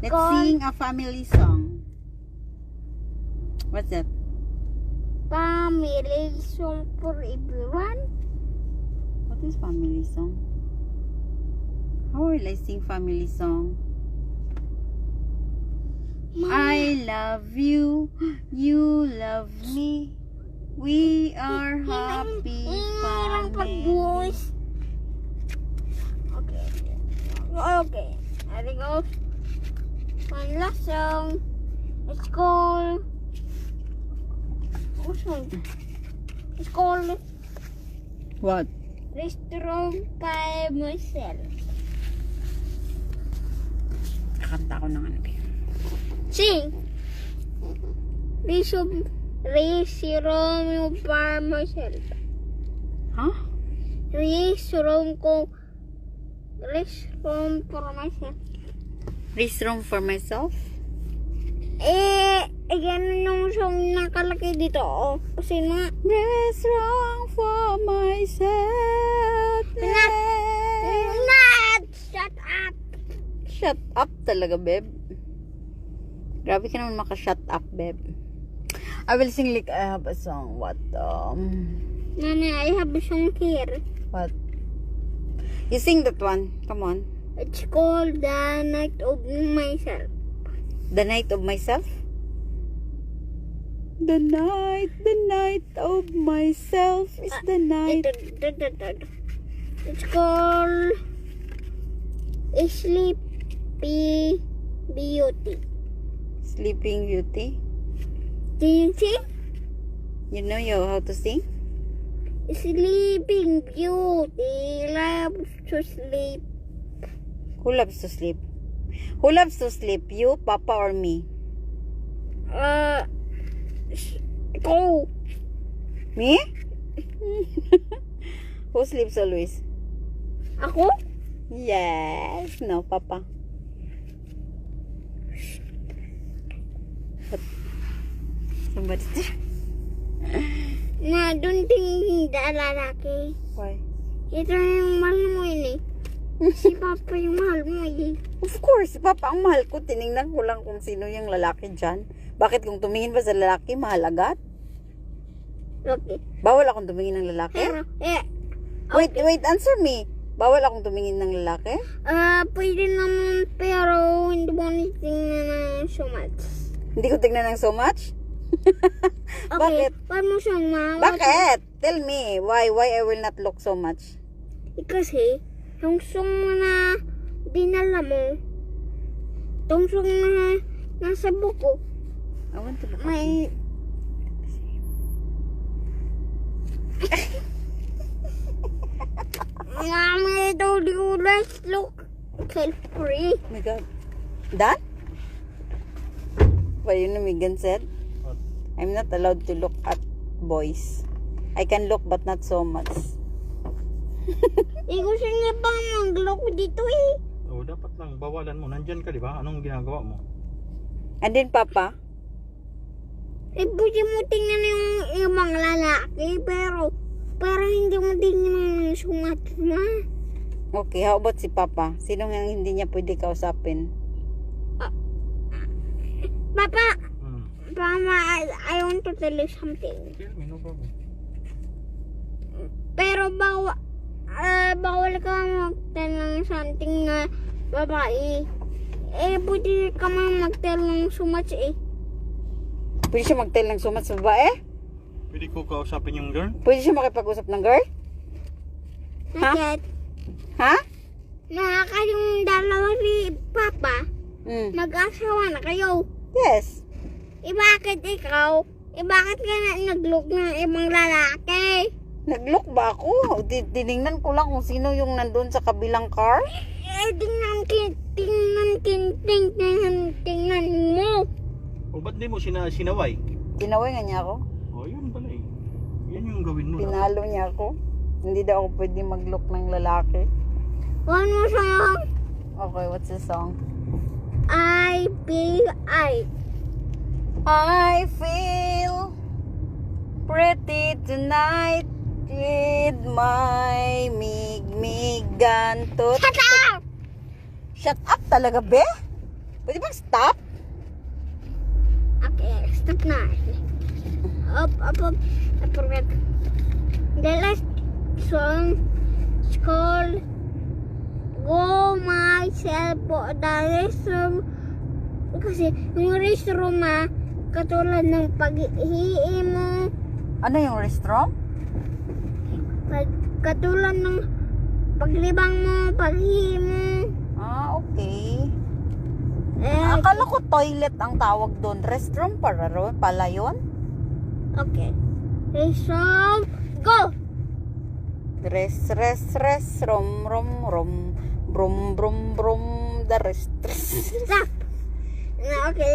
Let's sing a family song. What's that? Family song for everyone. What is family song? How will I sing family song? I love you, you love me. We are happy family. Okay. There we go. One last song. It's called. What's one? It's called What? Restaurant by Myself. Kakanta ko ng ano kaya. Sing. Restaurant by Myself. Huh? Restaurant for myself. Restroom for myself? Ganun yung song nakalagay dito. Oh. Kasi nga. Restroom for myself. Not! Shut up! Shut up talaga, babe. Grabe ka naman maka-shut up, babe. I will sing like I have a song. What? Nana, I have a song here. What? You sing that one. Come on. It's called The Night of Myself. The night of myself? The night of myself is the night. It's called Sleepy Beauty. Sleeping Beauty. Do you sing? You know how to sing? Sleeping Beauty loves to sleep. Who loves to sleep? Who loves to sleep? You, Papa, or me? Go. Me? Who sleeps always? Ako? Yes. No, Papa. What? Somebody there? Na doon tingin lalaki. Why? Ito yung mahal mo yun eh. Si Papa yung mahal mo eh. Of course, si Papa ang mahal ko. Tinignan ko lang kung sino yung lalaki dyan. Bakit kung tumingin ba sa lalaki, mahal agad? Okay. Bawal akong tumingin ng lalaki? Pero, Wait, answer me. Bawal akong tumingin ng lalaki? Pwede naman pero hindi mo tingnan ng so much. Hindi ko tignan ng so much? Okay, Bakit? why mo siyang Bakit? Tell me, why I will not look so much? Kasi, yung song na dinala mo, yung song na nasa buko, I want to look at may... Mami, told you, let's look free. Oh my God. Done? What you know Megan said? I'm not allowed to look at boys. I can look but not so much. Gusto niya pang mag-look dito eh. Oh, dapat lang bawalan mo. Nandyan ka, di ba? Anong ginagawa mo? And then Papa? Pwede mo tingnan yung mga lalaki, pero parang hindi mo tingnan ng sumat ma. Okay, how about si Papa? Sino nga hindi niya pwede kausapin? Papa, Hmm. Mama, I want to tell you something. Tell me, no problem. Pero bawal ka mag-tell ng something na babae. Pwede ka man mag-tell ng so much eh. Pwede siya mag-tell ng sumat sa babae? Pwede ko kausapin yung girl? Pwede siya makipag-usap ng girl? Ha? Nakit, Ha? na kayong dalawa ni Papa, Mm. mag-asawa na kayo. Yes. Bakit ikaw? Bakit ka na nag-look ng ibang lalaki? Nag-look ba ako? Tinignan ko lang kung sino yung nandun sa kabilang car. Tingnan mo. O ba't di mo sinaway? Tinaway nga niya ako. O yun pala eh. Yan yung gawin mo. Pinalo niya ako. Hindi daw ako pwede mag-look ng lalaki. One more song. Okay, what's the song? I feel pretty tonight with my mig-migan. Shut up! Shut up talaga, be? Pwede bang stop? Okay, stop na. Up. I forgot. The last song is called Go Myself po the restroom. Kasi yung restroom katulad ng pag-ihi mo, Ano yung restroom? katulad ng paglibang mo, pag-ihi mo. Okay. Eh, Akala ko toilet ang tawag doon. Restroom pala yun? okay. Restroom, go! Restroom, rom, brum, the rest. Stop! Okay.